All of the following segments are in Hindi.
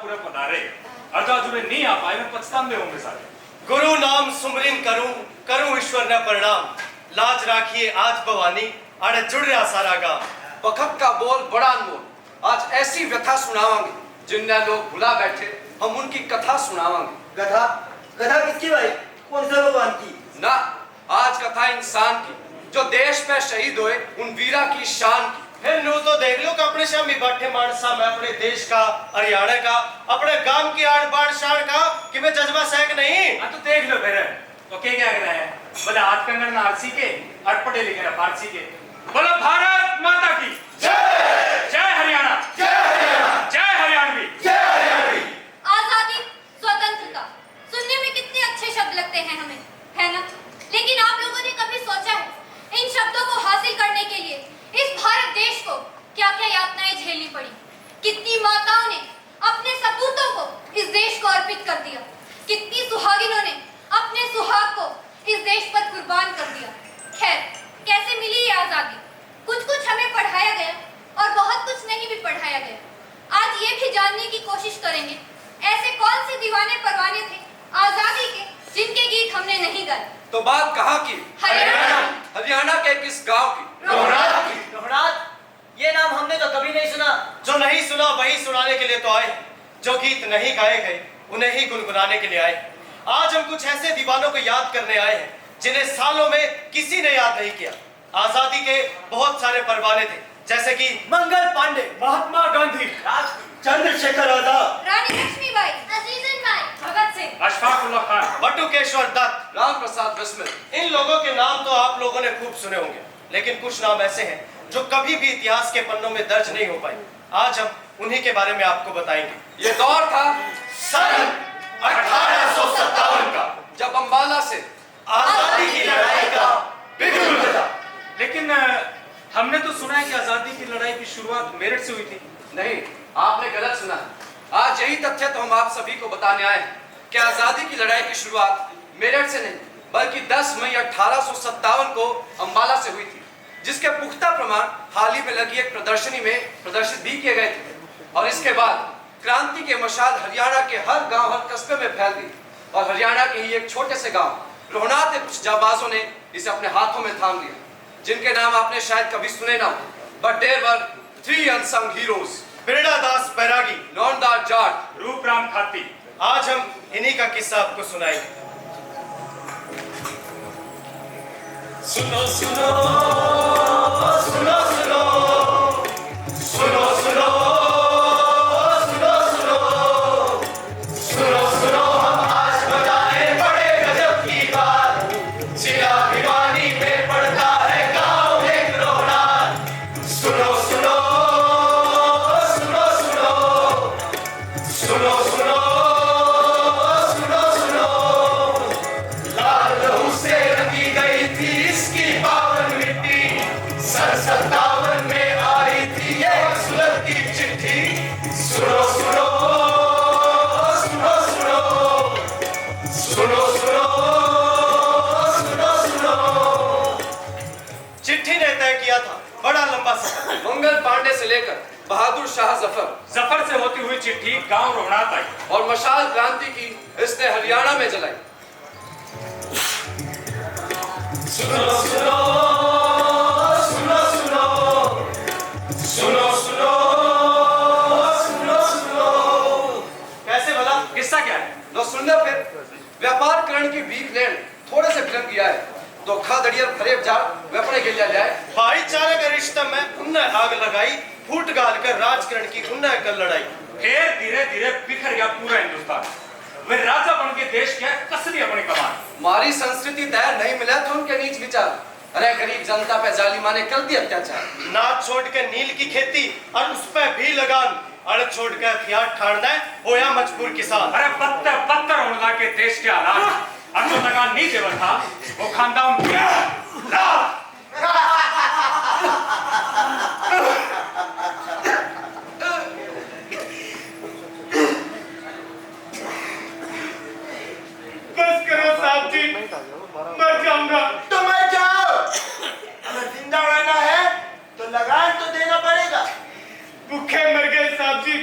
पूरे पधारे और जो जुड़े नहीं आ पाए मैं पछतावे होंगे सारे। गुरु नाम सुमरिन करूं ईश्वर ने प्रणाम। लाज राखिए आज भवानी अड़े जुड़ रहा सारा गांव। बखत का बोल बड़ा अनमोल, आज ऐसी व्यथा सुनावांगे जिन्हें लोग भुला बैठे, हम उनकी कथा सुनावांगे। कथा कथा किसकी भाई? कौन सा भगवान की? ना, आज कथा इंसान की जो देश पे शहीद हुए उन वीरा की शान की। फिर नू तो देख लो कि अपने शामी बैठे मानसा में अपने देश का, हरियाणा का, अपने गांव की आड़ बाड़ शान का कि मैं जज्बा सहक नहीं। तो देख लो फिर तो क्या कर रहे हैं बोले हाथ कंगन नारसी के और पढ़े लिखे फारसी के। बोलो भारत माता की जय, जय हरियाणा, जय हरियाणा, जय हरियाणवी, जय हरियाणवी। आजादी, स्वतंत्रता सुनने में कितने अच्छे शब्द लगते हैं हमें, है ना? लेकिन आप लोगों ने कभी सोचा है इन शब्दों को हासिल करने के लिए इस भारत देश को क्या-क्या यातनाएं झेलनी पड़ी? कितनी माताओं ने अपने सपूतों को इस देश को अर्पित कर दिया, कितनी सुहागिनों ने अपने सुहाग को इस देश पर कुर्बान कर दिया। खैर, कैसे मिली ये आजादी? कुछ हमें पढ़ाया गया और बहुत कुछ नहीं भी पढ़ाया गया। आज ये भी जानने की कोशिश करेंगे ऐसे कौन से दीवाने परवाने थे आजादी के जिनके गीत हमने नहीं गाए। तो बात कहाँ की? हरियाणा के किस गांव की? रोहनाथ, ये नाम हमने तो कभी नहीं सुना। जो नहीं सुना वही सुनाने के लिए तो आए, जो गीत नहीं गाए गए उन्हें ही गुनगुनाने के लिए आए। आज हम कुछ ऐसे दीवानों को याद करने आए हैं जिन्हें सालों में किसी ने याद नहीं किया। आजादी के बहुत सारे परवाने थे, जैसे कि मंगल पांडे, महात्मा गांधी, चंद्रशेखर आजाद, रानी लक्ष्मीबाई, अजीजनबाई, भगत सिंह, अशफाकुल्लाह खान, बटुकेश्वर दत्त, राम प्रसाद बिस्मिल। इन लोगों के नाम तो आप लोगों ने खूब सुने होंगे, लेकिन कुछ नाम ऐसे हैं जो कभी भी इतिहास के पन्नों में दर्ज नहीं हो पाए। आज हम उन्हीं के बारे में आपको बताएंगे। ये दौर था सन 1857 का, जब अंबाला से आजादी की लड़ाई का बिगुल बजा। लेकिन हमने तो सुना है कि आजादी की लड़ाई की शुरुआत मेरठ से हुई थी। नहीं, आपने गलत सुना। आज यही तथ्य तो हम आप सभी को बताने आए हैं कि आजादी की लड़ाई की शुरुआत मेरठ से नहीं बल्कि 10 मई 1857 को अंबाला से हुई थी, जिसके पुख्ता प्रमाण हाल ही में लगी एक प्रदर्शनी में प्रदर्शित भी किए गए थे। और इसके बाद क्रांति के मशाल हरियाणा के हर गांव, हर कस्बे में फैल गई और हरियाणा के ही एक छोटे से गांव रोहनाथ के कुछ जाबाजों ने इसे अपने हाथों में थाम लिया, जिनके नाम आपने शायद कभी सुने ना, but there were 3 unsung heroes. Birda Das Bairagi, Naundar Jat, Rupram Khati. आज हम इन्हीं का किस्सा आपको सुनाएंगे। सुनो सुनो सुनो सुनो सुनो सुनो सुनो सुनो सुनो सुनो हम आज बताए बड़े गजब की बात। जिला भिवानी में पड़ता है गांव एक रोहनाथ। सुनो सुनो सुनो सुनो सुनो सुनो सुनो सुनो लाल लहू से रंगी गई थी इसकी पावन मिट्टी। सन 57 में आई थी ये सुलगती चिट्ठी। सुनो सुनो सुनो सुनो सुनो सुनो सुनो सुनो। चिट्ठी ने तय किया था बड़ा लंबा सफर। मंगल पांडे से लेकर बहादुर शाह जफर से होती हुई चिट्ठी गांव रोहनाथ आई और मशाल क्रांति की इसने हरियाणा में जलाई। सुनो सुनो सुनो सुनो सुनो सुनो सुनो सुनो। कैसे भला? किस्सा क्या है? लो सुन लो फिर। व्यापार करण की भीख लेन थोड़े से फिल्म किया है तो खादड़ियर फरेब जा व्यापार के लिए लाए। भाईचारे के रिश्ते में उन्ने आग लगाई, फूट गाल कर राजकरण की उन्ने कर लड़ाई। फिर धीरे धीरे बिखर गया पूरा हिंदुस्तान। वे राजा बन के देश के कसरी अपनी कमान। हमारी संस्कृति तैयार नहीं मिला तो उनके नीच विचार। अरे गरीब जनता पे जालिमा ने कर दिया अत्याचार। नाच छोड़ के नील की खेती और उस पे भी लगान। अड़ छोड़ के हथियार ठाड़ना होया मजबूर किसान। अरे पत्थर पत्थर उड़ला के देश के हालात। अब जो लगान नहीं देवा था वो खानदान बस करो साहब जी, मर जाऊंगा। तो मर जाओ। अगर जिंदा रहना है तो लगान तो देना पड़ेगा। भूखे मर गए साहब जी,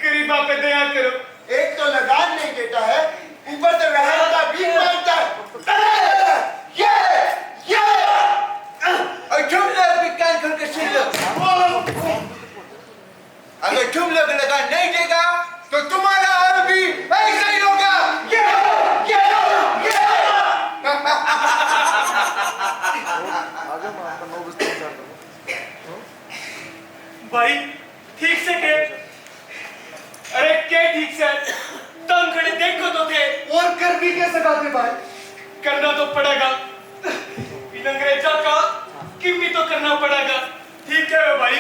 गरीबा पे दया करो। एक तो लगान नहीं देता है, ऊपर से रहन का भी मांगता है। और तुम लोग भी कान खोल के सुन लो। अगर तुम लोग लगान नहीं देगा तो तुम्हारा हाल भी ऐसा ही होगा। भाई ठीक से के, अरे के ठीक से तुम खड़े देखो तो थे, और कर भी कैसे सकाते भाई? करना तो पड़ेगा। इन अंग्रेजा का किमी तो करना पड़ेगा। ठीक है भाई,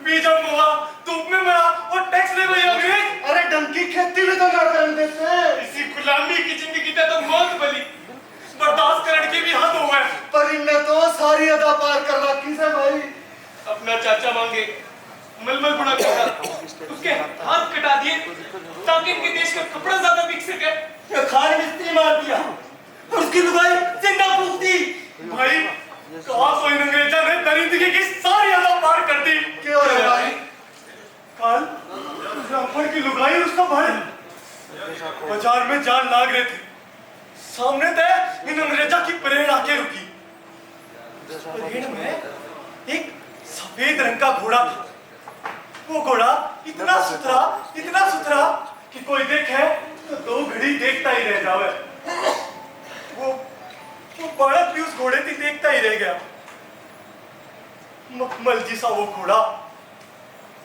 बीजा मुआ धूप में मरा और टैक्स ले भाई अंग्रेज। अरे डंकी खेती में तो ना करने देते। इसी गुलामी की जिंदगी ते तो मौत बली, बर्दाश्त करने की भी हद हो है। पर इनने तो सारी अदा पार कर रखी से भाई। अपना चाचा मांगे मलमल बुना कटा, उसके हाथ कटा दिए ताकि इनके देश का कपड़ा ज्यादा बिक सके। खान मिस्त्री मार दिया, उसकी लुगाई जिंदा फूक दी। भाई कहा तो इन अंग्रेजा ने दरिंदगी की सारी अदा पार कर दी। क्यों रे भाई? कल ब्राह्मण की लुगाई उसका भाई बाजार में जान लाग रहे थे, सामने थे इन अंग्रेजा की परेड आके रुकी। परेड में एक सफेद रंग का घोड़ा था। वो घोड़ा इतना सुथरा कि कोई देखे तो 2 घड़ी देखता ही रह जावे। वो बालक भी उस घोड़े की देखता ही रह गया। मखमल जिसा वो घोड़ा,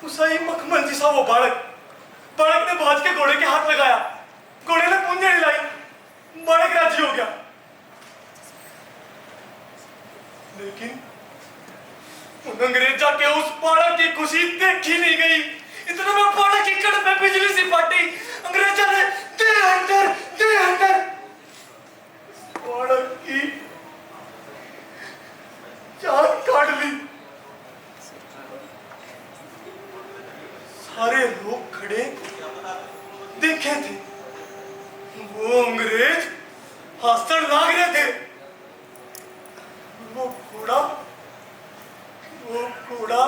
उसा ही मखमल जिसा वो बालक ने भाज के घोड़े के हाथ लगाया। घोड़े ने पूंजे हिलाई, बालक राजी हो गया। लेकिन उन अंग्रेजा के उस बालक की खुशी देखी नहीं गई। इतना में बालक की कड़ में बिजली सी फाटी। अंग्रेजा ने दे अंदर बालक की जान काट ली। सारे लोग खड़े देखे थे, वो अंग्रेज हंसने लाग रहे थे। वो घोड़ा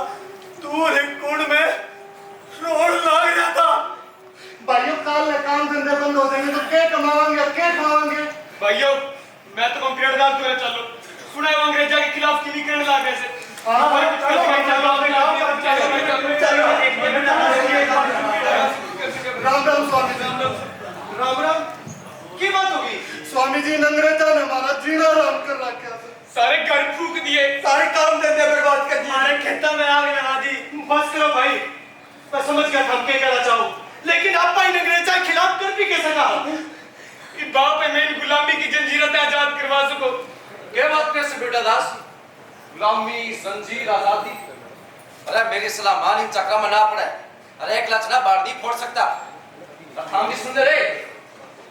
दूर एक कोण में रोड लाग रहा था। भाइयों काल में काम धंधे बंद हो जाएंगे तो क्या कमाएंगे, क्या खाएंगे? भाइयों मैं तो कंप्लेंट डाल दूंगा। चलो सुना है वो अंग्रेजा के खिलाफ किमी करने लाग रहे थे। राम राम स्वामी जी। राम राम, की बात होगी? स्वामी जी अंग्रेजा ने हमारा जीना आराम कर रखा है। सारे घर फूक दिए, सारे काम धंधे बर्बाद कर दिए। सारे खेतों में आग लगा दी। बस करो भाई, मैं समझ गया था क्या कहना चाहूं, लेकिन आप इन अंग्रेजा के खिलाफ कर भी कैसे कहा? कि बाप है मैं इन गुलामी की जंजीरें आजाद करवा सको। क्या बात कैसे बेटा दास? गुलामी जंजीर आजादी, अरे मेरी सलाह मान इन चक्रा में ना पड़े। अरे एक लचना बार्दी फोड़ सकता। हम भी सुन रे,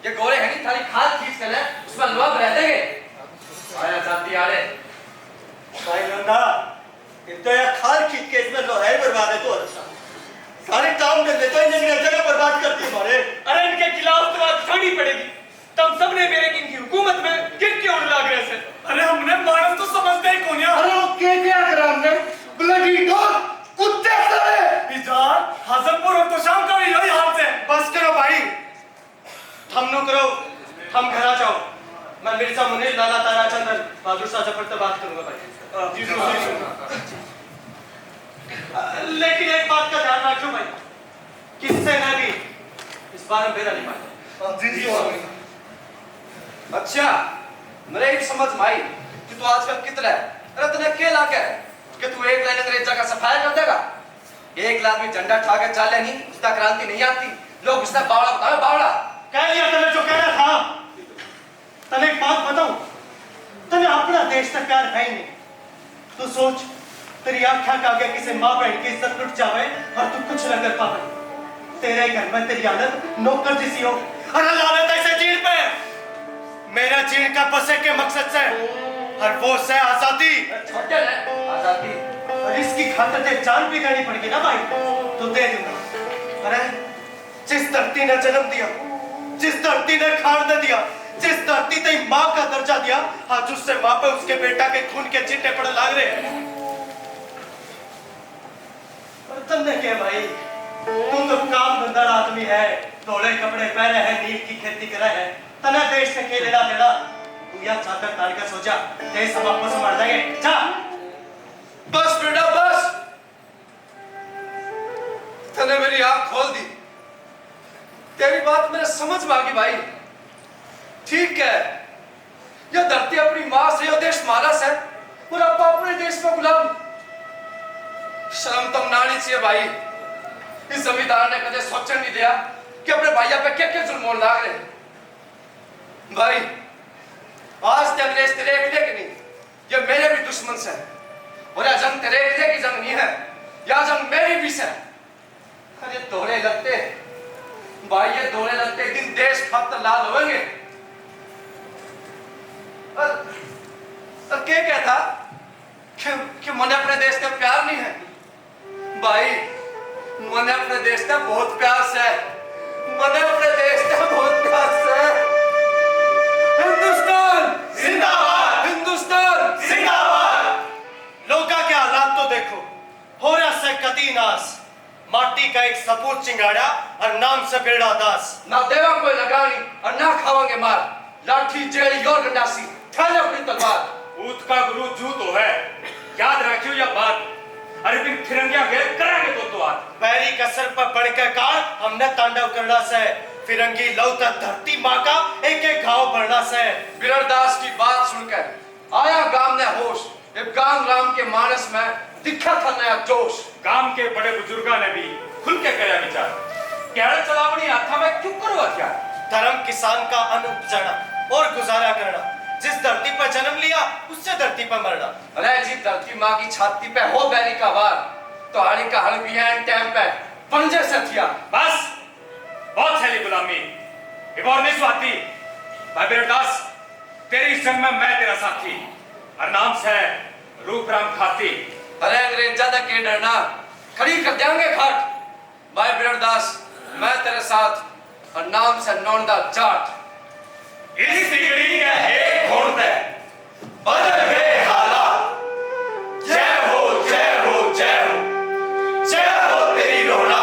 ये गोरे है नहीं थाली खाल खींच कर ले, उसमें लोग रह देंगे। आया जाती आ रे भाई नंदा, इतना या खाल खींच के इसमें लोहे बर्बाद है तो अच्छा। सारे काम धंधे तो इन अंग्रेजा ने बर्बाद कर दिए हमारे। अरे इनके खिलाफ तो बात उठानी पड़ेगी। तब सबने मेरे इनकी हुकूमत में किन क्यों लाग रहे थे? अरे हमने मानव तो समझते ही कौन है। अरे वो क्या करा हमने? ब्लडी डॉग, कुत्ते साले। बिजार हसनपुर और तोशाम का भी यही हाल है। बस करो भाई, थम नो करो, हम घर आ जाओ। मैं मिर्जा मुनीर लाला ताराचंदन बहादुर शाह जफर से बात करूंगा भाई। लेकिन एक बात का ध्यान रखो भाई, किससे मैं भी इस बार में बेरा नहीं पाया। जी स्वामी। अच्छा मेरे एक समझ में आई कि तू आजकल कितना है। अरे तूने क्या लाके है कि तू एक लाइन अंग्रेजा का सफाया कर देगा? एक लाख में झंडा ठा के चाले नहीं, उसका क्रांति नहीं आती। लोग उसका बावड़ा बताओ, बावड़ा कह लिया तने जो कहना था। तने एक बात बताऊं, तने अपना देश तक प्यार है ही नहीं। तू सोच, तेरी आंखों के आगे किसी माँ बहन की इज्जत लुट जावे और तू कुछ न कर पावे। तेरे घर में तेरी हालत नौकर जैसी हो। अरे लानत ऐसे चीड़ पे, मेरा चीड़ का बसे के मकसद से हर वो से आजादी, छोटे है आजादी। और इसकी खातिर ते जान भी देनी पड़ेगी ना भाई, तो दे दूंगा। अरे जिस धरती ने जन्म दिया, जिस धरती ने खान दिया, जिस धरती ते माँ का दर्जा दिया, आज उससे माँ पे उसके बेटा के खून के चिट्टे पड़े लाग रहे हैं। और तुमने क्या भाई, तू तो काम धंधा आदमी है, धोले कपड़े पहने हैं, नील की खेती करे है, तना देश से के लेना देना। तू या चादर तार का सोचा, देश हम आपको संभाल लेंगे। जा। बस बेटा बस, तूने मेरी आंख खोल दी। तेरी बात मेरे समझ में आ गई भाई। ठीक है, यह धरती अपनी मां से, यह देश हमारा से, और आप अपने देश में गुलाम। शर्म तो मनानी चाहिए भाई। इस जमींदार ने कदे सोचने नहीं दिया कि अपने भाइयों पे क्या क्या जुल्म लाग रहे हैं। भाई आज तक अंग्रेज तेरे अकेले की नहीं, ये मेरे भी दुश्मन से है। और यह जंग तेरे अकेले की जंग नहीं है, यह जंग मेरी भी से। अरे दोहरे लगते भाई, ये दोहरे लगते एक दिन देश खातर लाल होंगे। और क्या कहता कि मैंने अपने देश का प्यार नहीं है। भाई मैंने अपने देश का बहुत प्यार से, मैंने अपने देश का बहुत प्यार से। हिंदुस्तान जिंदाबाद! हिंदुस्तान जिंदाबाद! लोका के हालात तो देखो, हो रहा से कती नाश, माटी का एक सपूत चिंगाड़ा और नाम से बेड़ा दास। ना देवा कोई लगानी और ना खावांगे मार, लाठी जेड़ी और गंडासी, ठाने अपनी तलवार। ऊत का गुरु जू तो है, याद रखियो यह बात। अरे फिर फिरंगिया गेर करांगे तो आज। पैरी कसर पर बढ़कर काल हमने तांडव करना से, फिरंगी लौता धरती माँ का एक एक घाव भरना से। बिररदास की बात सुनकर आया गांव ने होश, जब गांव राम के मानस में दिखा था नया जोश। गांव के बड़े बुजुर्गा ने भी खुल के करा विचार, कैड़ चलावनी हाथा में क्यों करो क्या? धर्म किसान का अन्न उपजाना और गुजारा करना, जिस धरती पर जन्म लिया उससे धरती पर मरना। अरे जी धरती माँ की छाती पे हो बैरी का वार, तो हाड़ी का हल भी है टाइम पे पंजे से थिया। बस बहुत छैली गुलामी, एक और नहीं सुहाती। भाई बिररदास, तेरी इस जंग में मैं तेरा साथी, और नाम से रूप राम खाती। अरे अंग्रेज ज्यादा के डरना, खड़ी कर देंगे खाट। भाई बिररदास, मैं तेरे साथ, और नाम से नौंदा जाट। इस सिगड़ी का एक घोड़ है, बदल गए हालात, जय हो जय हो जय हो, जय हो तेरी रोना।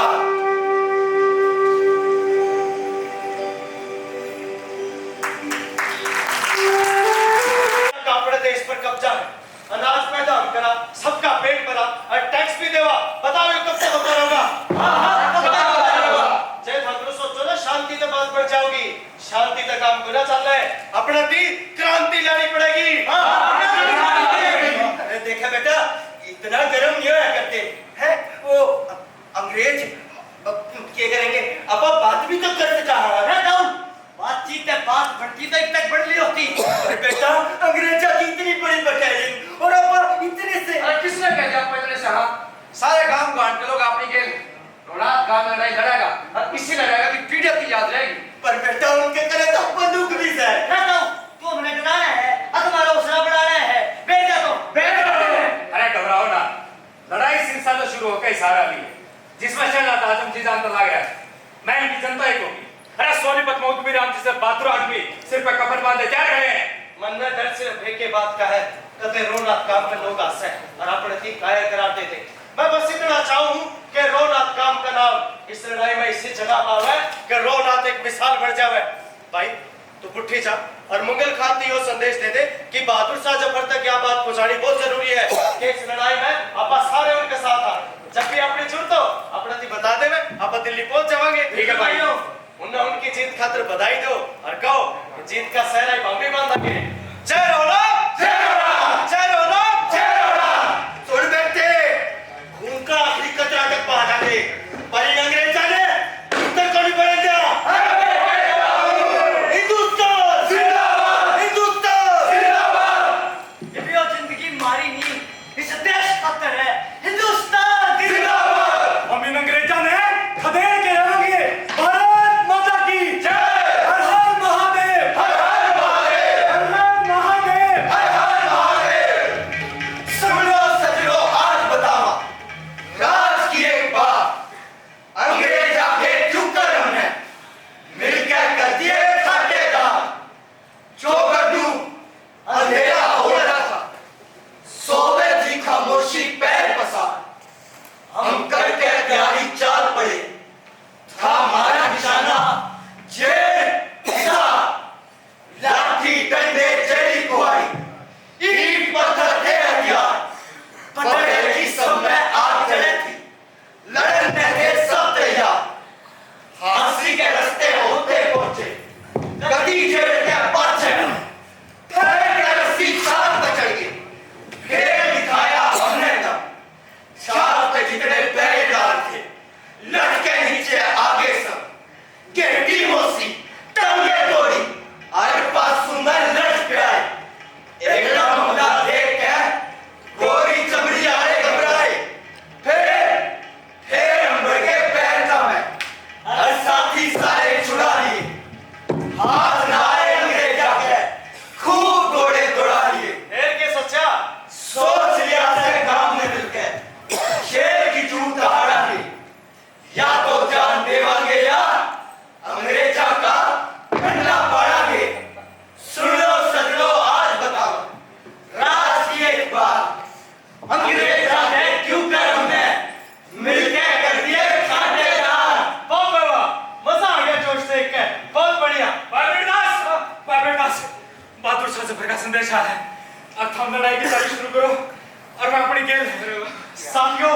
अपने देश पर कब्जा है, अनाज पैदा करा, सबका पेट भरा और टैक्स भी देवा। बताओ ये कब से होता रहेगा? जय ठाकुर सोचो ना, शांति से बात बढ़ जाओगी। शांति तक काम करना चल रहा है, अपना भी क्रांति लानी पड़ेगी। अरे देखा बेटा, इतना गर्म नहीं होया करते हैं वो अंग्रेज। क्या करेंगे अब? बात भी तो कर सकता है। बातचीत है, बात बढ़ती तो तक बढ़ ली होती। अरे बेटा, अंग्रेजा की इतनी बड़ी बटालियन और अब इतने से। अरे किसने कह दिया आपको इतने से? हाँ, सारे गांव गांव के लोग अपनी गेल रात गांव में लड़ाई लड़ेगा, और इसी लड़ाई की पीड़ित की याद रहेगी। पर बेटा उनके करे तो बंदूक भी है। तू हमें डराना है, हमारा हौसला बढ़ाना है। बैठ जा, तो बैठ जा। अरे घबराओ ना, लड़ाई सिलसिला तो शुरू होकर इशारा ली है, जिसमें चल रहा था आजम जी जान तो लग रहा है। मैं इनकी जनता एक होगी। अरे सोनीपत मौत भी राम जी से बहादुर आदमी सिर पे कफन बांधे क्या खड़े हैं। मन में डर से भेके बात का है, कदे रोनाथ काम के लोग आसे और अपने थी कायर कराते थे। मैं बस इतना चाहूं कि रोनाथ काम का नाम इस लड़ाई में इसी जगह पावे कि रोनाथ एक मिसाल बन जावे। भाई तू पुट्ठी जा और मंगल खान यो संदेश दे दे कि बहादुर शाह जफर तक यह बात पहुंचानी बहुत जरूरी है कि इस लड़ाई में आप सारे उनके साथ आ। जब भी अपनी जरूरत हो अपना थी बता दे, आप दिल्ली पहुंच जाओगे। ठीक है भाई। उन्हें उनकी जीत खातिर बधाई दो और कहो जीत का सहरा हम भी बांधेंगे। जय रोनाथ, जय रोनाथ, जय रोनाथ, जय रोनाथ। सुन बेटे, खून का आखिरी कतरा तक बहा डाले, पर इन अंग्रेजा ने उत्तर को नहीं बढ़ने दिया। हिंदुस्तान जिंदाबाद, हिंदुस्तान जिंदाबाद। ये भी और जिंदगी मारी नहीं, इस देश खातिर है। हिंदुस्तान जिंदाबाद। हम इन अंग्रेजा ने खदेड़ के रहेंगे। भारत माता की जय। हर हर महादेव, हर हर महादेव, हर हर वापसी के रास्ते होते पहुंचे गति छेड़ के पाछे साथ पर चढ़ गए खेल दिखाया हमने तब शाह पे जितने पहरेदार थे लटके नीचे आगे सब गेटी मोसी टंगे तोड़ी आए पास सुंदर लट पे आए एकदम हमला देख के गोरी चमड़ी आए घबराए फिर हम बढ़ के पैर का मैं और साथी सारे छुड़ा लिए हाथ ना आए अंग्रेजा के खूब घोड़े दौड़ा लिए के सच्चा सोच लिया से काम में मिलकर शेर की चूत हारा ली या तो जान देवांगे या अंग्रेजा का कंडा पाड़ांगे सुन लो सजनो आज बताओ राज की एक बात अंग्रेजा ने क्यों कर हमें मिलके कर दिए खातेदार बहुत बड़ा मजा आ गया जोश देख के बहुत बढ़िया बाबरदास बहादुर शाह जफर का संदेश आया है। अब हम लड़ाई की तैयारी शुरू करो और मैं अपनी गेल साथियों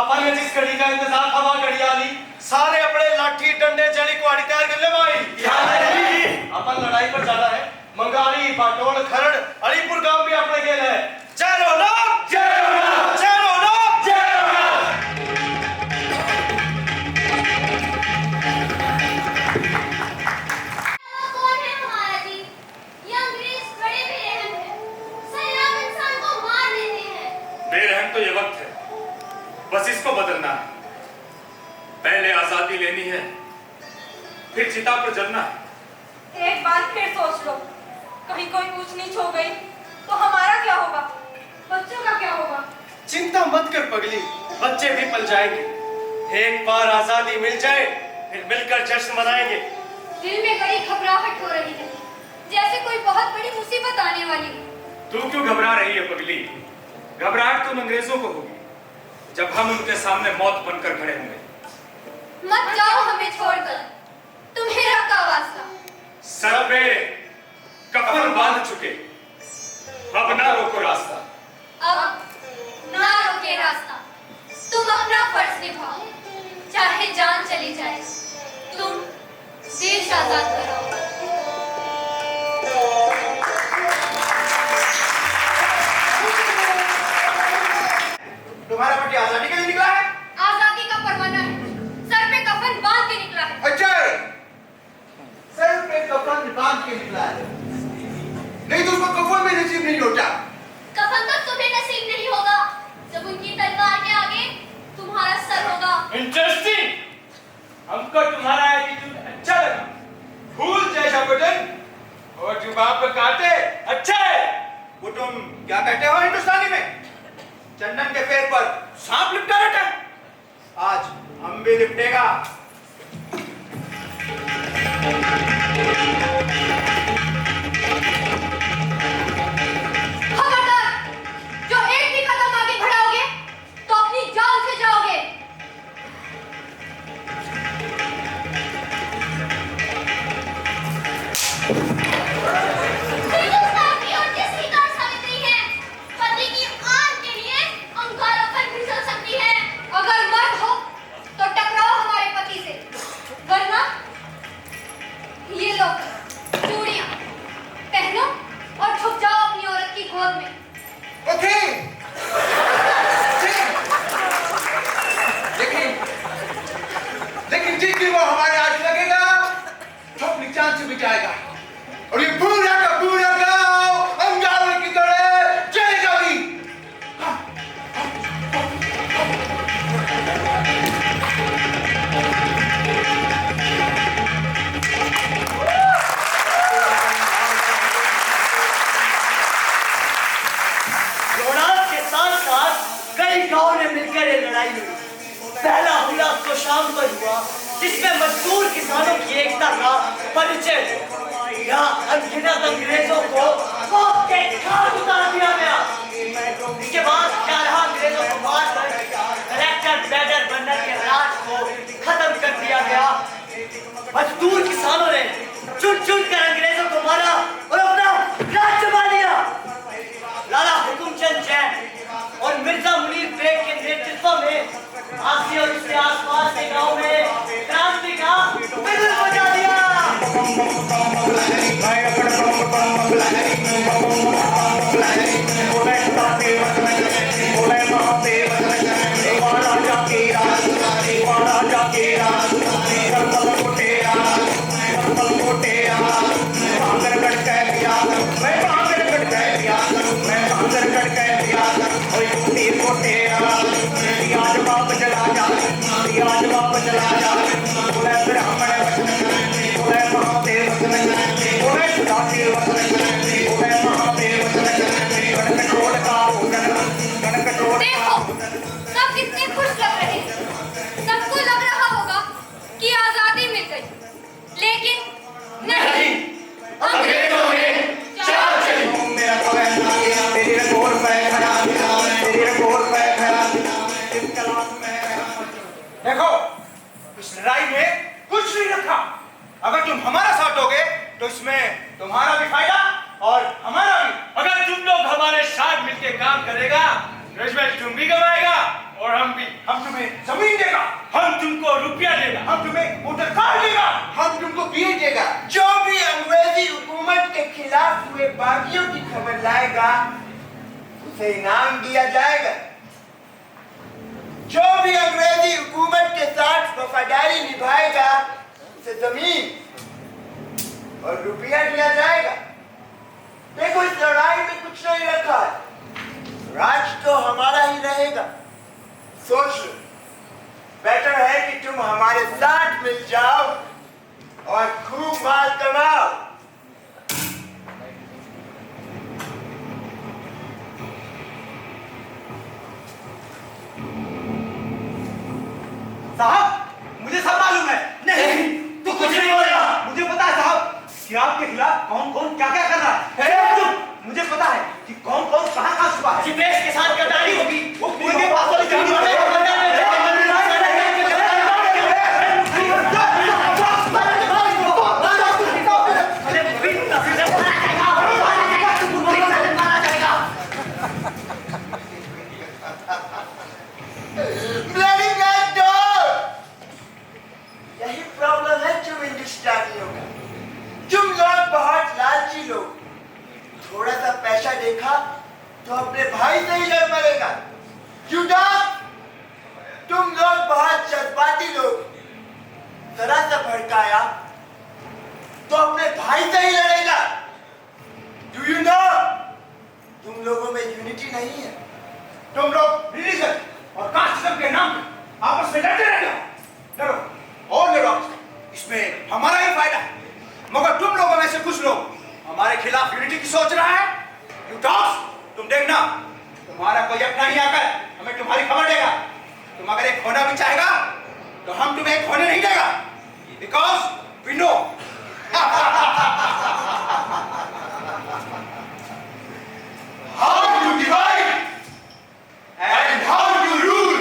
अपन ने जिस घड़ी का इंतजार हवा घड़ी आली सारे अपने लाठी डंडे जड़ी कुआड़ी तैयार कर ले भाई अपन लड़ाई पर जाना है मंगारी पाटोड़ खरड़ अलीपुर गांव भी अपने गेल है चलो लोग चलो लोग कौन है हमारा जी? ये अंग्रेज बड़े बेरहम हैं। सरेआम इंसान को मार देते हैं। बेरहम तो ये वक्त है, बस इसको बदलना है। पहले आजादी लेनी है, फिर चिता पर जलना है। एक बार फिर सोच लो, कहीं कोई ऊंच नीच हो गई तो हमारा क्या होगा? बच्चों का क्या होगा? चिंता मत कर पगली बच्चे भी पल जाएंगे एक बार आजादी मिल जाए फिर मिलकर जश्न मनाएंगे दिल में बड़ी घबराहट हो रही है, जैसे कोई बहुत बड़ी मुसीबत आने वाली है। तू क्यों घबरा रही है पगली? घबराहट तो उन अंग्रेजों को होगी जब हम उनके सामने मौत बनकर खड़े होंगे। मत जाओ हमें छोड़कर, तुम्हें का वास्ता। सर पे कफन बांध चुके, अब ना रोको रास्ता। अब ना रोके रास्ता, तुम अपना फर्ज निभाओ, चाहे जान चली जाए, तुम देश आजाद कराओ। तुम्हारा पट्टी आजादी के लिए निकला है आजादी का परवाना है, सर पे कफन बांध के निकला है। अच्छा सर पे कफन बांध के निकला है नहीं तो उसको कफन में नसीब नहीं होता कफन तो तुम्हें नसीब नहीं होगा जब उनकी तलवार के आगे तुम्हारा सर होगा। इंटरेस्टिंग हमको तुम्हारा एटीट्यूड अच्छा लगा फूल जैसा बटन और जुबान पर कांटे अच्छा है वो तुम क्या कहते हो हिंदुस्तानी में चंदन के पेड़ पर सांप लिपटा रहता है आज हम भी लिपटेगा खबरदार, जो एक भी कदम आगे बढ़ाओगे तो अपनी जान से जाओगे। हिंदुस्तान की औरतें स्वीकार सावित्री हैं, पति की आन के लिए अंगारों पर फिसल सकती हैं। अगर मर्द हो तो टकराओ हमारे पति से, वरना ये लो चूड़ियां पहनो और छुप जाओ अपनी औरत की गोद में। ओके लेकिन जिस दिन वो हमारे हाथ लगेगा तो अपनी जान से भी जाएगा और ये पूरा का गांव अंगारों की तरह चलेगा भी लोनाद के साथ साथ कई गांवों ने मिलकर ये लड़ाई लड़ी। पहला हमला तो शाम पर हुआ जिसमें मजदूर किसानों की एकता का परिचय हुआ। यहाँ अनगिनत अंग्रेजों को मौत के घाट उतार दिया गया। इसके बाद 11 अंग्रेजों को मारकर कलेक्टर बैडर बंदर के राज को खत्म कर दिया गया। मजदूर किसानों ने चुन चुन कर अंग्रेजों को मारा और अपना राज जमा लिया। लाला हुकुमचंद जैन और मिर्जा मुनीर बेग के नेतृत्व में आसी और उसके आसपास के गांव में क्रांति का देखो, सब कितने खुश लग रहे हैं। सबको लग रहा होगा कि आजादी मिल गई, लेकिन नहीं, अंग्रेजों ने चाल चली। देखो, इस लड़ाई में कुछ नहीं रखा। अगर तुम हमारा साथ दोगे तो इसमें तुम्हारा भी फायदा और हमारा भी। अगर तुम लोग हमारे साथ मिलकर काम करेगा तो इसमें तुम भी कमाएगा और हम भी। हम तुम्हें जमीन देगा, हम तुमको रुपया देगा, हम तुम्हें मोटर कार देगा, हम तुमको बीए देगा। जो भी अंग्रेजी हुकूमत के खिलाफ हुए बागियों की खबर लाएगा उसे इनाम दिया जाएगा। जो भी अंग्रेजी हुकूमत के साथ वफादारी निभाएगा उसे जमीन और रुपया दिया जाएगा। देखो, इस लड़ाई में कुछ नहीं रखा है। राज तो हमारा ही रहेगा। सोच लो, बेटर है कि तुम हमारे साथ मिल जाओ और खूब माल कमाओ। साहब मुझे सब मालूम है। नहीं, तू कुछ नहीं बोलेगा। मुझे पता है साहब कि आपके खिलाफ कौन कौन क्या क्या कर रहा है। मुझे पता है कि कौन कौन कहां कहां छुपा है। देश के साथ गद्दारी होगी, वो पूरे पास वाली जमीन Bloody mad dog! यही प्रॉब्लम है तुम हिंदुस्तानियों का। तुम लोग बहुत लालची लोग। थोड़ा सा पैसा देखा तो अपने भाई से ही लड़ पड़ेगा। You dog! तुम लोग बहुत जज्बाती लोग। जरा सा भड़काया तो अपने भाई से ही लड़ेगा। Do you know? तुम लोगों में यूनिटी नहीं है। तुम लोग रिलीजन और कास्टिज्म के नाम पे आपस में लड़ते रहते हो। लड़ो और लड़ो, इसमें हमारा ही फायदा है। मगर तुम लोगों में से कुछ लोग हमारे खिलाफ यूनिटी की सोच रहा है। यू डॉग्स, तुम देखना, तुम्हारा कोई अपना ही आकर हमें तुम्हारी खबर देगा। तुम अगर एक होना भी चाहेगा तो हम तुम्हें एक होने नहीं देगा, because we know. How to divide and how to rule.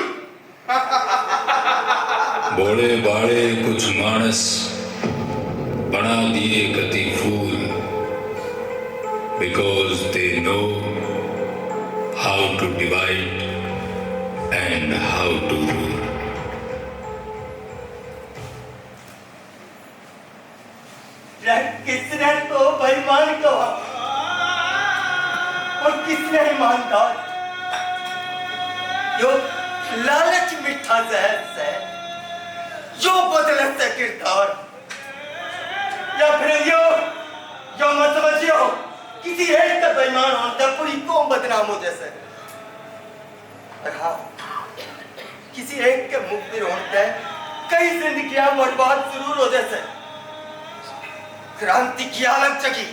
बड़े बाड़े कुछ मानस बना दिए कति फूल, because they know how to divide and how to rule. किसने तो बेईमान कहा और किसने ईमानदार। जो लालच मीठा जहर से, जो बदले से किरदार, या फिर जो मत समझियो किसी एक का बेईमान होता पूरी कौम बदनाम हो जैसे। किसी एक के मुखबिर होते कई जिंदगियां बर्बाद जरूर हो जैसे। क्रांति की आलम चकी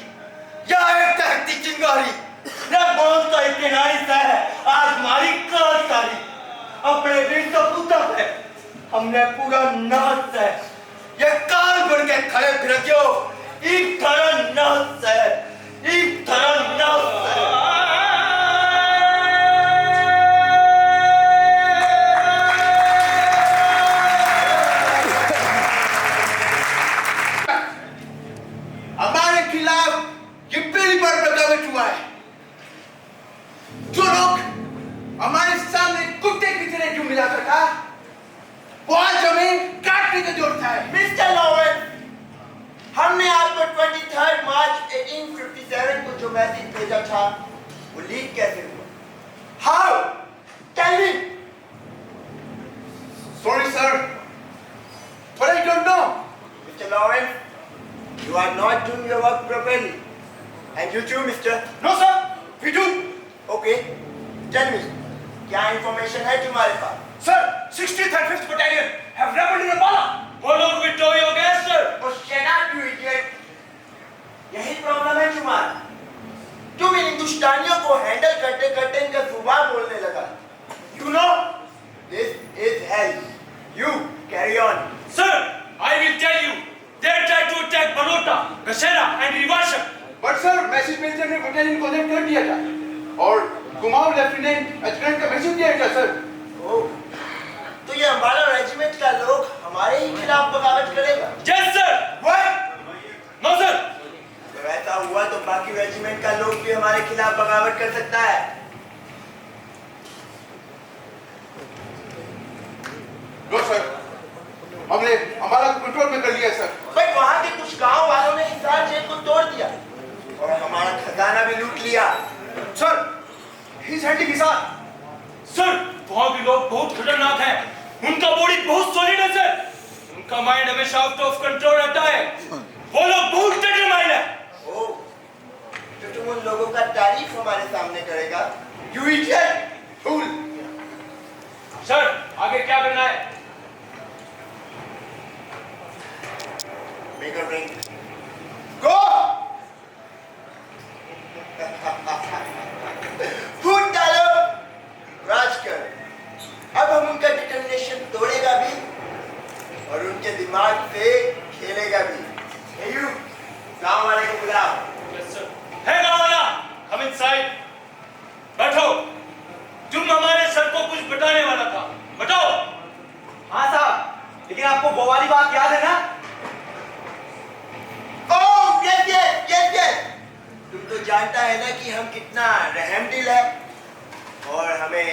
या एक तहती चिंगारी न मौत का इतनाई से आज हमारी काल सारी अपने वीर सपूतों पे हमने पूरा नाच है ये काल बन के खड़े फिर जो एक तरह नाच है, एक तरह नाच है। हमारे खिलाफ ये पहली बार बगावत हुआ है। जो लोग हमारे सामने कुत्ते की तरह क्यों मिला करता, वो आज हमें काटने का जोर था। मिस्टर लॉरेंस, हमने आपको 23 Lawrence, you are not doing your work properly. And you too, mister. No, sir. We do. Okay, tell me, क्या information है तुम्हारे पास? Sir, 60th and 5th Battalion have rebelled in Ambala. Hold on, we tow your gas, sir. Oh, shut up, you idiot. यही प्रॉब्लम है तुम्हारा। तुम इन हिंदुस्तानियों को हैंडल करते करते इनका जुबान बोलने लगा। You know, This is hell. You carry on. Sir, I will tell you. They tried to attack Barota, Gashera and Rivasham. But sir message major ने बटालियन को अलर्ट कर दिया था और कुमाऊं लेफ्टिनेंट एडजुटेंट का मैसेज दिया था सर। ओह, तो ये अम्बाला रेजिमेंट का लोग हमारे ही खिलाफ बगावत करेगा? Yes, sir. What? No, sir. तो ऐसा हुआ तो बाकी रेजिमेंट का लोग भी हमारे खिलाफ बगावत कर सकता है। लो सर, हमने अम्बाला को कंट्रोल में कर लिया सर। बट वहाँ के कुछ गांव वालों ने हिसार जेल को तोड़ दिया और हमारा खजाना भी लूट लिया। sir, he's handling his arm. Sir, वहाँ के लोग बहुत खतरनाक हैं। उनका बॉडी बहुत सॉलिड है, सर। उनका माइंड हमेशा आउट ऑफ कंट्रोल रहता है। वो लोग बहुत डिटरमाइंड है। ओह, तो तुम उन लोगों का तारीफ हमारे सामने करेगा? You idiot! Fool! सर, आगे क्या करना है? Make a ring. Go! फूट डालो, राज कर। अब हम उनका डिटर्मिनेशन तोड़ेगा भी और उनके दिमाग से खेलेगा भी। Hey you, गांव वाले को बुलाओ। Yes, sir. Hey, गाँववाला, come inside. बैठो। तुम हमारे सर को कुछ बताने वाला था। बताओ। हाँ साहब, लेकिन आपको वो वाली बात याद है ना? ओह, yes. तुम तो जानता है ना कि हम कितना रहमदिल है और हमें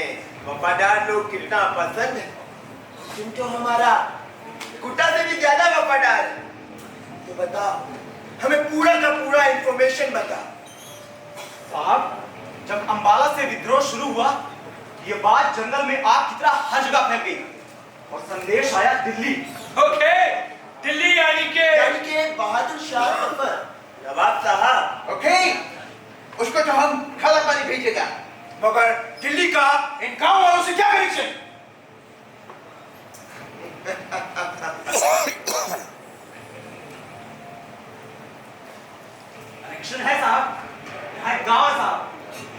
वफादार लोग कितना पसंद है। तुम तो हमारा कुत्ता से भी ज्यादा वफादार है। तो बताओ, हमें पूरा का पूरा इंफॉर्मेशन बताओ। साहब, जब अंबाला से विद्रोह शुरू हुआ, ये बात जंगल में आग की तरह हर जगह फैल गई और संदेश आया दिल्ली। ओके, दिल्ली यानी के बहादुर शाह जफर, नवाब साहब। ओके, उसको तो हम खाला पानी भेजेगा। मगर दिल्ली का इन गांव वालों से क्या कनेक्शन? कनेक्शन है साहब, यहाँ एक गाँव है साहब,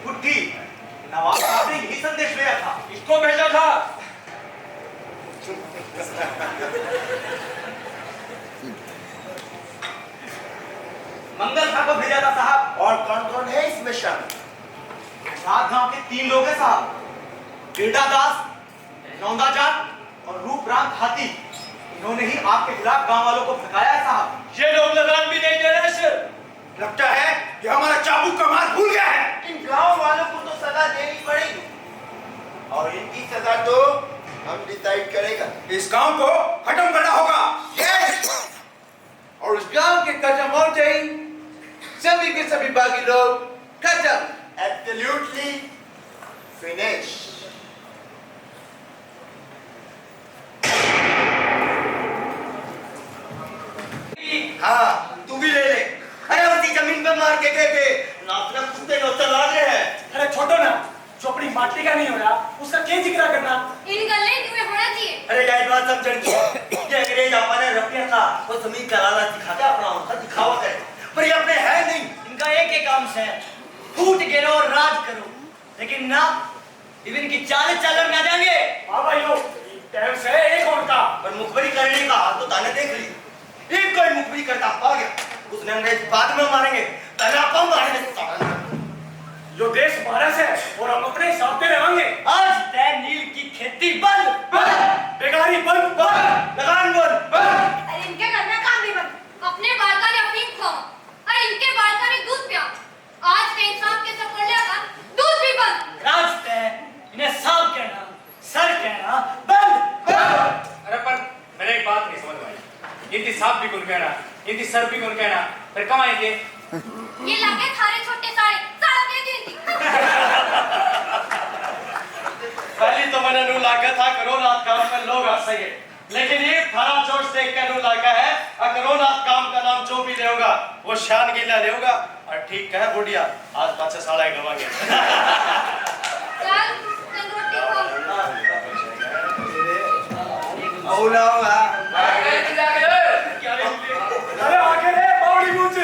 गुड्डी। नवाब साहब ने यही संदेश भेजा था। इसको भेजा था। मंगल खां को भेजा था साहब। और कौन कौन है इसमें शामिल? 7 गांव के 3 लोग हैं साहब, बिरडा दास, नौंदा जाट और रूपराम हाथी। इन्होंने ही आपके खिलाफ गांव वालों को भड़काया है साहब। ये लोग लगान भी नहीं दे रहे, सर। लगता है कि हमारा चाबुक का मार भूल गया है। इन गांव वालों को तो सजा देनी पड़ेगी और इनकी सजा तो हम डिसाइड करेगा। इस गांव को खत्म करना होगा। यस, और उस गांव के खत्म होते ही सभी के सभी बाकी लोग खत्म। Absolutely finish. हाँ, तू भी ले ले। अरे उसी जमीन पे मार के गए थे। नाचना कुत्ते नौता लाग रहे हैं। अरे छोटो ना, जो अपनी माटी का नहीं हो रहा, उसका क्या जिक्र करना? इनका लिंक में होना चाहिए। अरे यार बात सब जड़ की। ये अंग्रेज अपने रफिया का वो जमीन का लाला दिखाता अपना उनका दिखावा करे। पर ये अपने है नहीं। इनका एक ही काम है, फूट गिरो और राज करो। लेकिन ना, इवन की चाल चलन ना जाएंगे। हाँ भाइयों, टाइम से एक और का। पर मुखबरी करने का हाल तो ताने देख ली। एक कोई मुखबरी करता आ गया, उसने अंग्रेज बाद में मारेंगे, पहले आप मारेंगे। जो देश हमारा है और हम अपने हिसाब से रहेंगे। आज तय नील की खेती बंद, बेकारी बंद, लगान बंद। अरे इनके घर में काम भी बंद, अपने बालका ने अफीम खाओ और इनके बालका ने दूध पिया। आज के इंसान के सफर का दूध भी बंद। राज तय इन्हें सांप कहना, सर कहना बंद। अरे पर मैंने एक बात नहीं समझ में आई। इनकी सांप भी कौन कहना, इनकी सर भी कौन कहना, फिर कब आएंगे? ये लागे थारे छोटे सारे सारा दे दी। पहली तो मैंने नू लागा था करो रात काम पर लोग आ सके। लेकिन ये थारा जोश देख कर लड़का है अकरोना काम का नाम जो भी लेगा वो शान गिला लेगा और ठीक कहे बुढ़िया आज पाछे साला गवांगे चल चल रोटी खा औला होगा अरे आगे रे बावड़ी मूंछ।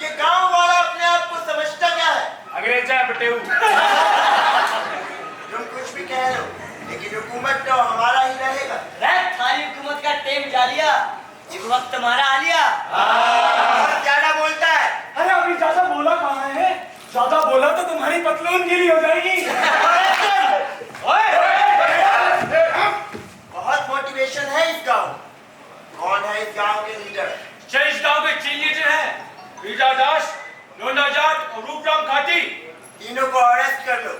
ये गांव वाला अपने आप को समझता क्या है? अंग्रेज है बटेऊ। तुम कुछ भी कह लो, लेकिन हुकूमत तो हमारा ही रहेगा। रे थारी हुकूमत का टेम जा लिया, एक वक्त हमारा आ लिया। बहुत ज्यादा बोलता है। अरे अभी ज्यादा बोला कहाँ है? ज्यादा बोला तो तुम्हारी पतलून गीली हो जाएगी। बहुत मोटिवेशन है इस गांव। कौन है इस गांव के लीडर? इस गांव के चीफ लीडर हैं रीजा दास, लोना जाट और रूपराम खाटी। तीनों को अरेस्ट कर लो।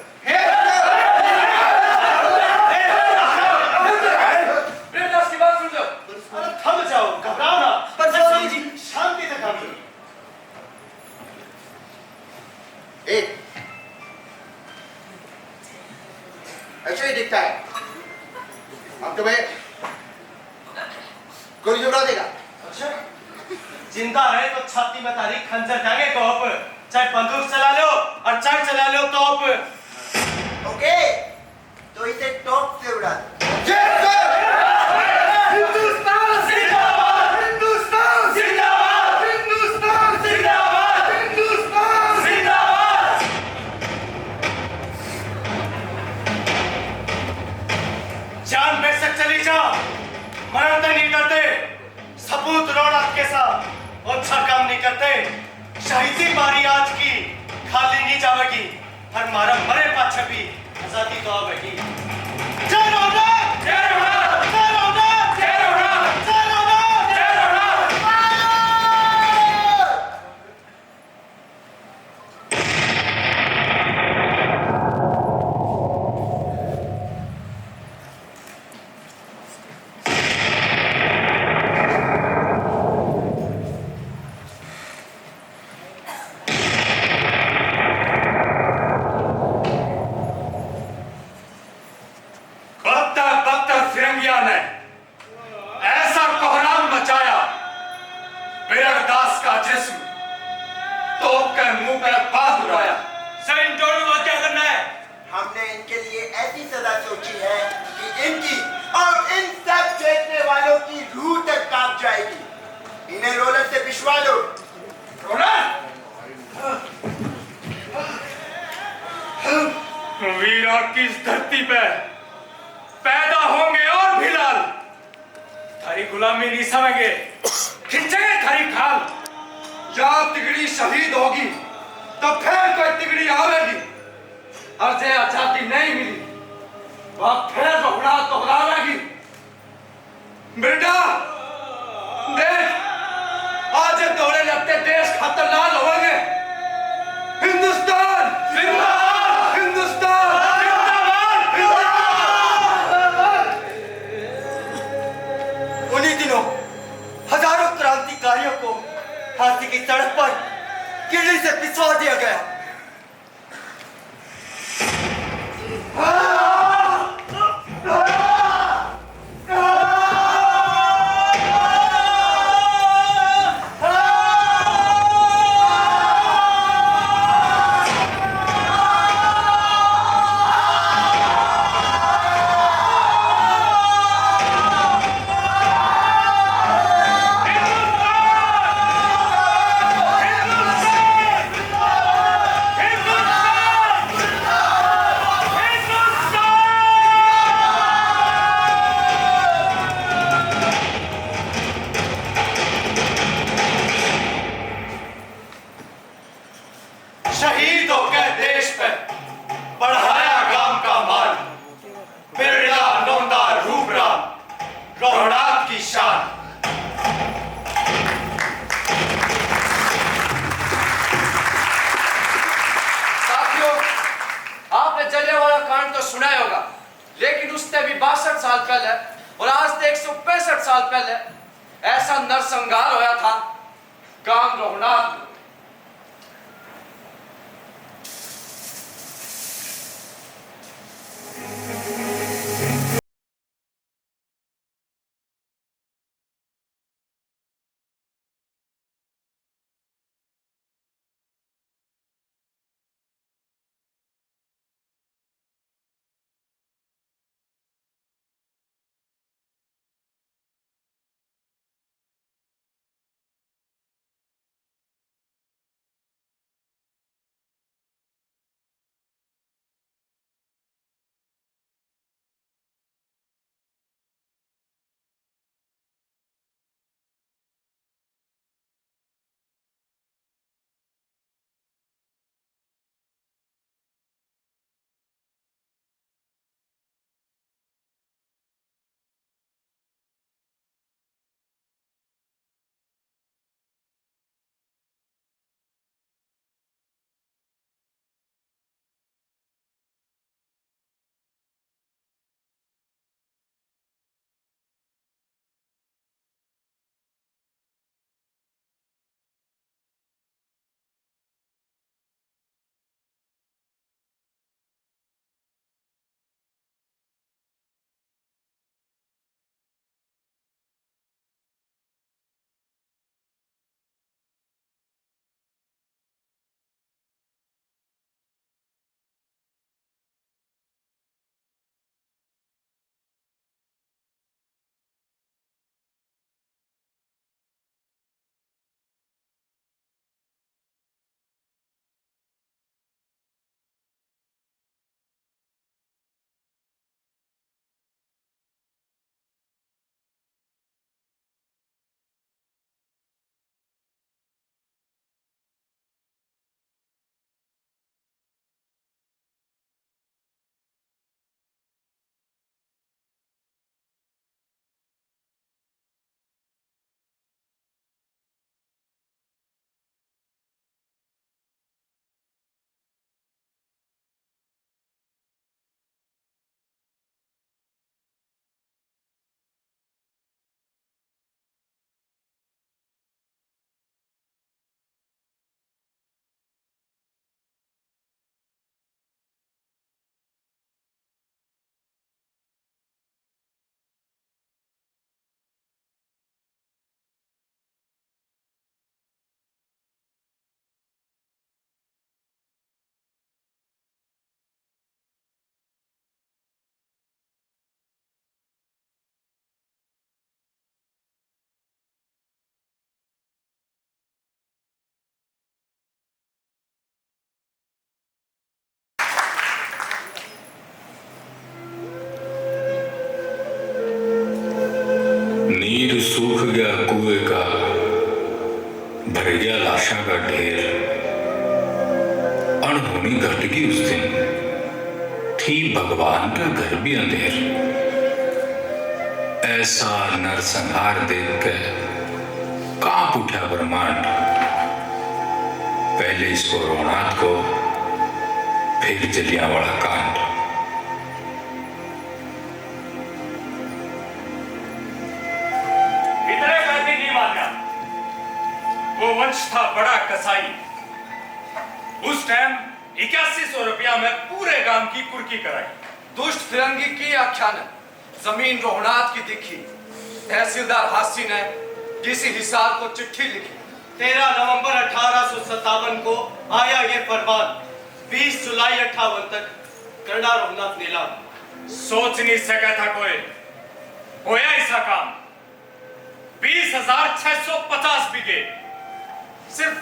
प्रेमदास की बात सुन लो। अरे थम जाओ घबराओ ना पर स्वामी जी शांति से काम करो एक ऐसा ही दिखता है हम तुम्हें गोली उड़ा देगा। अच्छा जिंदा है तो छाती में तारीख खंजर जाएंगे तोप चाहे बंदूक चला लो और चाहे चला लो तोप ओके, तो इसे टॉप से उड़ा दो। हिंदुस्तान जिंदाबाद, हिंदुस्तान जिंदाबाद, हिंदुस्तान जिंदाबाद, हिंदुस्तान जिंदाबाद। जान बेशक चली जा मरण तो नहीं करते सबूत रोड़ा के साथ अच्छा काम नहीं करते शहीदी बारी आज की खाली नहीं जावेगी हर मारा मरे पाछे भी आजादी तो आवेगी जय रोड़ा जय रोड़ा जय रोड़ा जय रोड़ा जय रोड़ा जय रोड़ा बख्तर फिरंगिया ने ऐसा कोहराम मचाया बिरगदास का जिस्म तोप के मुंह पे बात उड़ाया। सैन जोड़ू को क्या करना है? हमने इनके लिए ऐसी सजा सोची है कि इनकी और इन सब देखने वालों की रूह तक कांप जाएगी। इन्हें रोलर से पिछवा लो। वीरा की इस धरती पे पैदा होंगे और भी लाल थारी गुलामी नहीं समझे खिंचेंगे थारी खाल। जब तिगड़ी शहीद होगी तो फिर कोई तिगड़ी आवेगी और जे आजादी नहीं मिली वह फिर रोहड़ा दोहरावेगी। बेटा देख आज ये दौड़े लगते देश खातर लाल होंगे। हिंदुस्तान जिंदाबाद, हिंदुस्तान जिंदाबाद, जिंदाबाद। उन्हीं दिनों हजारों क्रांतिकारियों को फांसी की सड़क पर किले से पिछवा दिया गया। शहीदों के देश पे बढ़ाया गांव का मान बिरला नोंदा रूपराम रोहड़ात की शान। साथियों आपने जलियांवाला कांड तो सुना ही होगा लेकिन उससे भी 62 साल पहले और आज से 165 साल पहले ऐसा नरसंहार होया था गांव रोहड़ात में। कुएं का भर गया लाशा का ढेर। अनहोनी घट गई उस दिन, थी भगवान का घर भी अंधेर। ऐसा नरसंहार देख कर कांप उठा ब्रह्मांड। पहले इसको रोनाथ को, फिर जलियांवाला कांड। इतने कहते नहीं माना। वो वंश था बड़ा कसाई। उस टाइम 8100 रुपया में पूरे गांव की कुर्की कराई। दुष्ट फिरंगी की आख्यान जमीन रोहनाथ की दिखी। तहसीलदार हासी ने किसी हिसाब को चिट्ठी लिखी। 13 नवंबर 1857 को आया ये फरमान, 20 जुलाई 58 तक करना रोहनाथ नीलाम। सोच नहीं सका था कोई, होया ऐसा काम। 20,650 बीघे सिर्फ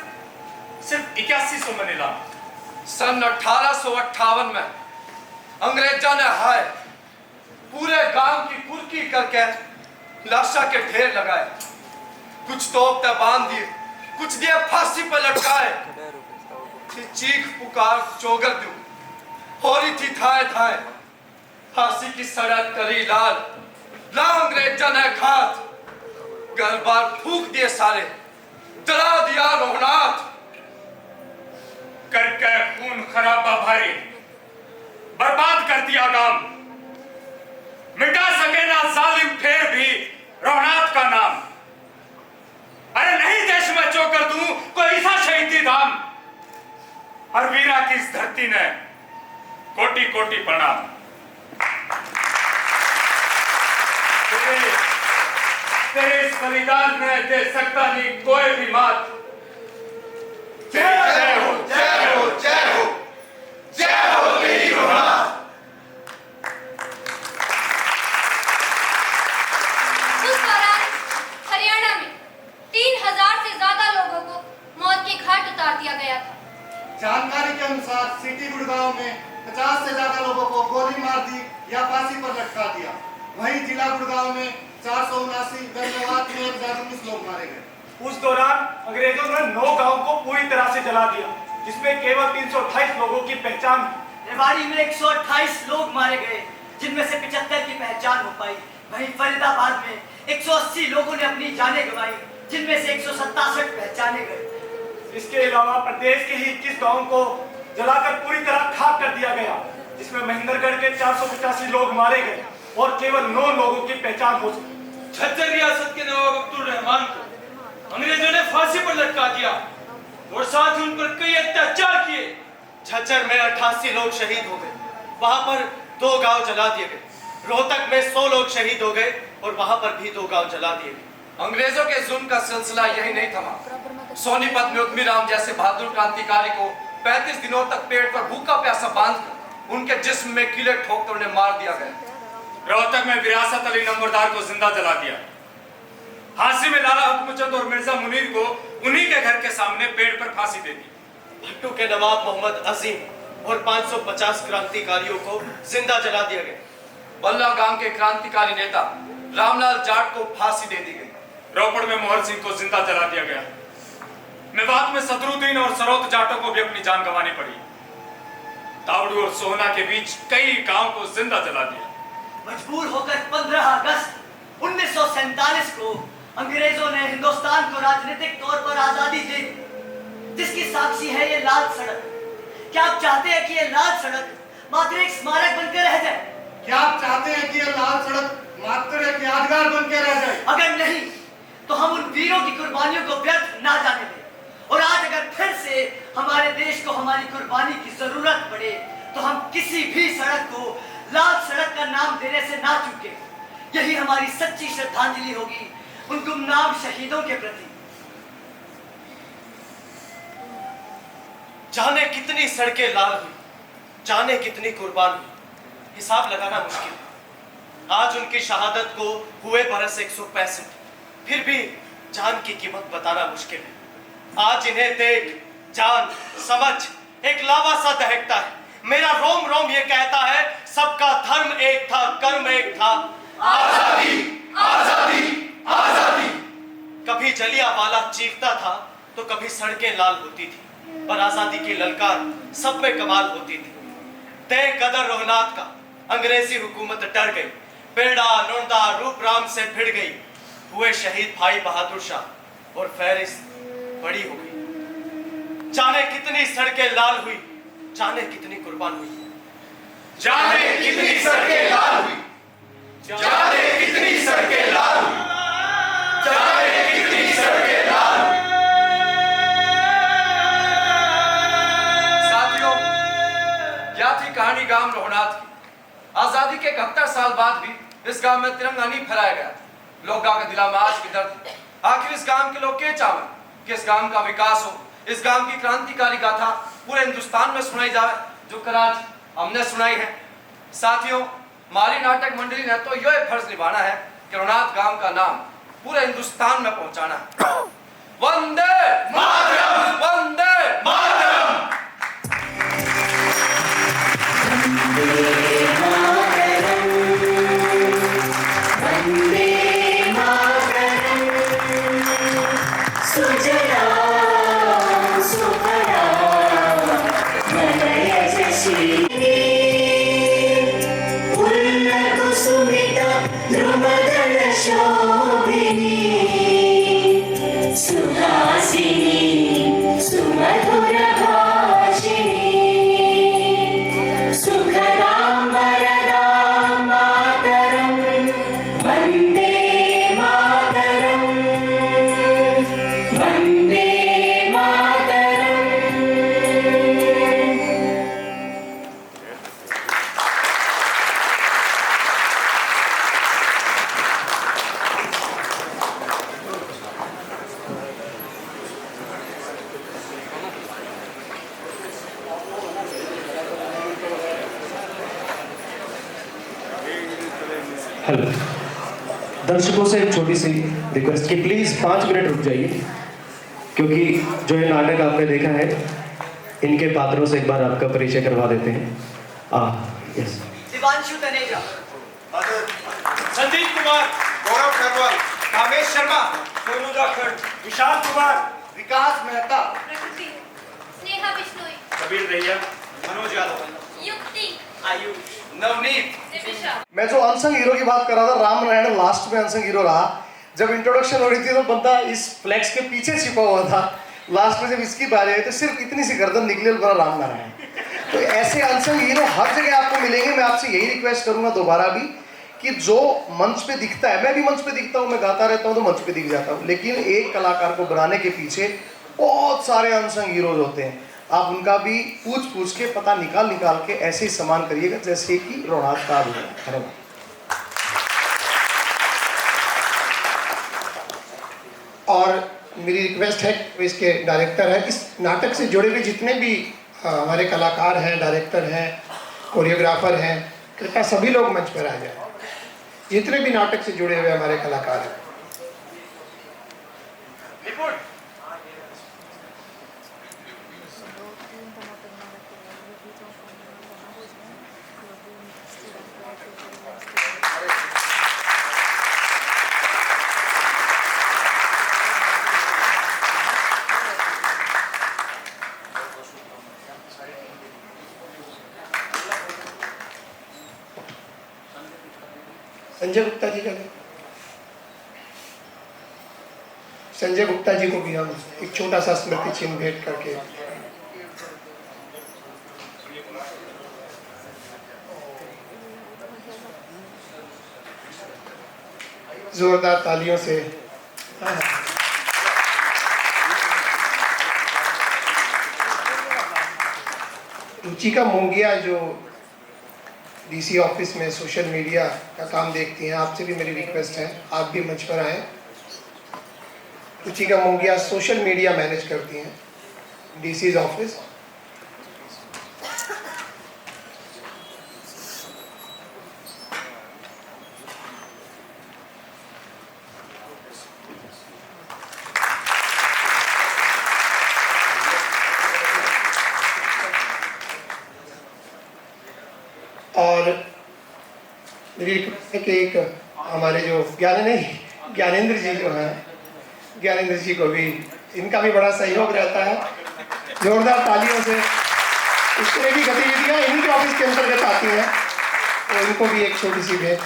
8100 में नीलाम। सन 1858 में अंग्रेजों ने हाय पूरे गांव की कुर्की करके लाशा के ढेर लगाए। कुछ तोपते बांध दिए, कुछ दिए फांसी पर लटकाए। चीख पुकार चोगर दू हो रही थी थाए थाए। फांसी की सड़क करी लाल, ला अंग्रेजों ने घात। घर बार फूक दिए सारे, जला दिया रोहनाथ। करके खून खराबा भारी, बर्बाद कर दिया गांव। मिटा सके ना जालिम फिर भी रोहनाथ का नाम। अरे नहीं देश में चोकर दूं कोई ऐसा शहीदी धाम। हर वीरा की इस धरती ने कोटि कोटि प्रणाम। तेरे इस बलिदान में दे सकता नहीं कोई भी मात। जय हो, जय हो, जय हो, जय हो मेरी रोहनाथ। उस दौरान हरियाणा में 3000 से ज्यादा लोगों को मौत के घाट उतार दिया गया था। जानकारी के अनुसार सिटी गुड़गांव में 50 से ज्यादा लोगों को गोली मार दी या फांसी पर लटका दिया। वहीं जिला गुड़गांव में 479, धन्यवाद में 1019 लोग मारे गए। उस दौरान अंग्रेजों ने 9 गांवों को पूरी तरह से जला दिया, जिसमें केवल 328 लोगों की पहचान। रेवाड़ी में 128 लोग मारे गए, जिनमें से 75 की पहचान हो पाई। वहीं फरीदाबाद में 180 लोगों ने अपनी जानें गंवाई, जिनमें से 167 पहचाने गए। इसके अलावा प्रदेश के ही 21 गांवों को जलाकर पूरी तरह खाक कर दिया गया, जिसमें महेंद्रगढ़ के 485 लोग मारे गए और केवल 9 लोगों की पहचान हो सकी। झज्जर रियासत के नवाब अब्दुल रहमान को अंग्रेजों ने फांसी पर लटका दिया और साथ ही उन पर कई अत्याचार किए। झज्जर में 88 लोग शहीद हो गए। वहां पर 2 गांव जला दिए गए। रोहतक में 100 लोग शहीद हो गए और वहां पर भी 2 गांव जला दिए गए। अंग्रेजों के जुल्म का सिलसिला यही नहीं थमा। सोनीपत में उद्यमीराम जैसे बहादुर क्रांतिकारी को 35 दिनों तक पेट पर भूखा प्यासा बांधकर उनके जिस्म में कीले ठोककर उन्हें मार दिया गया। रोहतक में विरासत अली नंबरदार को जिंदा जला दिया। हांसी में लाला हुक्मचंद और मिर्जा मुनीर को उन्हीं के घर के सामने पेड़ पर फांसी दे दी। भट्टू के नवाब मोहम्मद अजीम और 550 क्रांतिकारियों को जिंदा जला दिया गया। बल्ला गांव के क्रांतिकारी नेता रामलाल जाट को फांसी दे दी गई। रोपड़ में मोहर सिंह को जिंदा जला दिया गया। मेवात में सदरुद्दीन और सरोत जाटों को भी अपनी जान गंवानी पड़ी। तावड़ू और सोहना के बीच कई गांव को जिंदा जला दिया। मजबूर होकर 15 अगस्त 1947 को अंग्रेजों ने हिंदुस्तान को राजनीतिक तौर पर आजादी दी, जिसकी साक्षी है ये लाल सड़क। क्या आप चाहते हैं कि ये लाल सड़क मात्र एक स्मारक बनकर रह जाए? क्या आप चाहते हैं कि ये लाल सड़क मात्र एक यादगार बन के रह जाए? अगर नहीं तो हम उन वीरों की कुर्बानियों को व्यर्थ ना जाने दें। और आज अगर फिर से हमारे देश को हमारी कुर्बानी की जरूरत पड़े तो हम किसी भी सड़क को लाल सड़क का नाम देने से ना चूके। यही हमारी सच्ची श्रद्धांजलि होगी उन गुमनाम शहीदों के प्रति। जाने कितनी सड़कें लाल हुई, जाने कितनी कुर्बान हुई, हिसाब लगाना मुश्किल है। आज उनकी शहादत को हुए बरस 165, फिर भी जान की कीमत बताना मुश्किल है। आज इन्हें देख जान समझ एक लावा सा दहकता है। मेरा रोम रोम ये कहता है सबका धर्म एक था, कर्म एक था। आजादी, आजादी, आजादी। कभी जलियांवाला चीखता था तो कभी सड़कें लाल होती थी, पर आजादी की ललकार सब में कमाल होती थी। तय कदर रोहनाथ का अंग्रेजी हुकूमत डर गई, पेड़ा नोंदा रूपराम से भिड़ गई, हुए शहीद भाई बहादुर शाह और फहरिस्त बड़ी हो गई। जाने कितनी सड़कें लाल हुई, जाने कितनी कुर्बान हुई, जाने कितनी सड़कें लाल हुई, जाने कितनी सड़कें लाल हुई, जाने कितनी सड़कें लाल हुई। साथियों, क्या थी कहानी गांव रोहनाथ की। आजादी के 71 साल बाद भी इस गांव में तिरंगा नहीं फहराया गया। लोग गांव के दिला में आज भी दर्द है। आखिर इस गांव के लोग क्या चाहें कि इस गांव का विकास हो, इस गांव की क्रांतिकारी गाथा पूरे हिंदुस्तान में सुनाई जाए, जो कल आज हमने सुनाई है। साथियों, माली नाटक मंडली ने तो यह फर्ज निभाना है कि रोहनाथ गांव का नाम पूरे हिंदुस्तान में पहुंचाना है। वंदे मातरम, वंदे मातरम। हेलो दर्शकों से एक छोटी सी रिक्वेस्ट कि प्लीज़ 5 मिनट रुक जाइए, क्योंकि जो ये नाटक आपने देखा है इनके पात्रों से एक बार आपका परिचय करवा देते हैं। यस, दिवांशु तनेजा, संदीप कुमार, गौरव खरवाल, कामेश शर्मा, सोनू जाखड़, विशाल कुमार, विकास मेहता, प्रकृति, स्नेहा बिश्नोई, कबीर रैया, मनोज यादव, युक्ति, आयुष, नवनीत। दिविशा। मैं जो अनसंग हीरो की बात कर रहा था, राम नारायण लास्ट में अनसंग हीरो रहा। जब इंट्रोडक्शन हो रही थी तो बंदा इस फ्लैक्स के पीछे छिपा हुआ था। लास्ट में जब इसकी बारी आई तो सिर्फ इतनी सी गर्दन निकली और बड़ा राम नारायण। तो ऐसे अनसंग हीरो हर जगह आपको मिलेंगे। मैं आपसे यही रिक्वेस्ट करूंगा दोबारा भी कि जो मंच पे दिखता है, मैं भी मंच पे दिखता हूँ, मैं गाता रहता हूँ तो मंच पे दिख जाता हूँ, लेकिन एक कलाकार को बनाने के पीछे बहुत सारे अनसंग हीरोज होते हैं। आप उनका भी पूछ के पता निकाल के ऐसे ही सम्मान करिएगा जैसे कि रोहनाथ का भी है। धन्यवाद। और मेरी रिक्वेस्ट है इसके डायरेक्टर है, इस नाटक से जुड़े हुए जितने भी हमारे कलाकार हैं, डायरेक्टर हैं, कोरियोग्राफर हैं, कृपया सभी लोग मंच पर आ जाए। जितने भी नाटक से जुड़े हुए हमारे कलाकार हैं। संजय गुप्ता जी का, संजय गुप्ता जी को भी हम एक छोटा सा स्मृति चिन्ह भेंट करके जोरदार तालियों से। रुचिका मोंगिया जो डीसी ऑफिस में सोशल मीडिया का काम देखती हैं, आपसे भी मेरी रिक्वेस्ट है आप भी मंच पर आएँ। Ruchika Mongia social media manage करती हैं डीसी ऑफिस। और मेरी रिक्वेस्ट है कि एक हमारे जो ज्ञानेंद्र जी जो हैं ज्ञानेंद्र जी को भी, इनका भी बड़ा सहयोग रहता है। जोरदार तालियों से। इस तरह की गतिविधियाँ इन्हीं के ऑफिस के अंतर्गत आती हैं, तो इनको भी एक छोटी सी भेंट।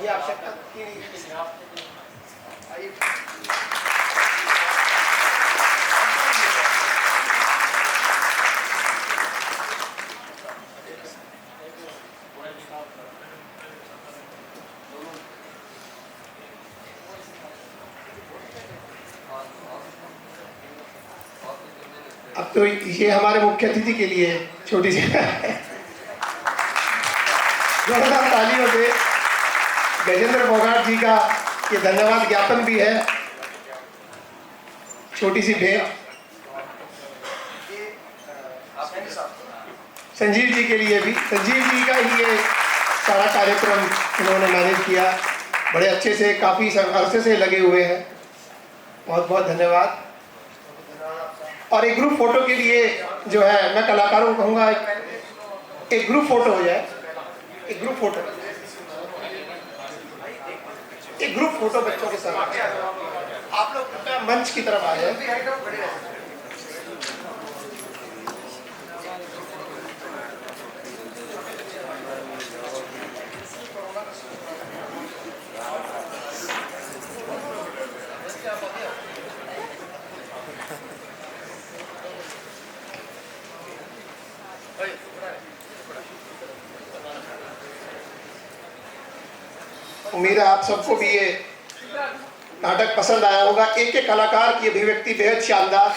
ये आवश्यकता की आइए। अब तो ये हमारे मुख्य अतिथि के लिए छोटी सी जोरदार तालियों से गजेंद्र फोगाट जी का ये धन्यवाद ज्ञापन भी है। छोटी सी भेंट संजीव जी के लिए भी। संजीव जी का ही ये सारा कार्यक्रम इन्होंने मैनेज किया, बड़े अच्छे से, काफ़ी अरसे से लगे हुए हैं। बहुत बहुत धन्यवाद। और एक ग्रुप फोटो के लिए जो है मैं कलाकारों को कहूँगा एक ग्रुप फोटो हो जाए। एक ग्रुप फोटो, एक ग्रुप फोटो बच्चों के साथ। आप लोग कृपया मंच की तरफ आ जाए। उम्मीद है आप सबको भी ये नाटक पसंद आया होगा। एक एक कलाकार की अभिव्यक्ति बेहद शानदार।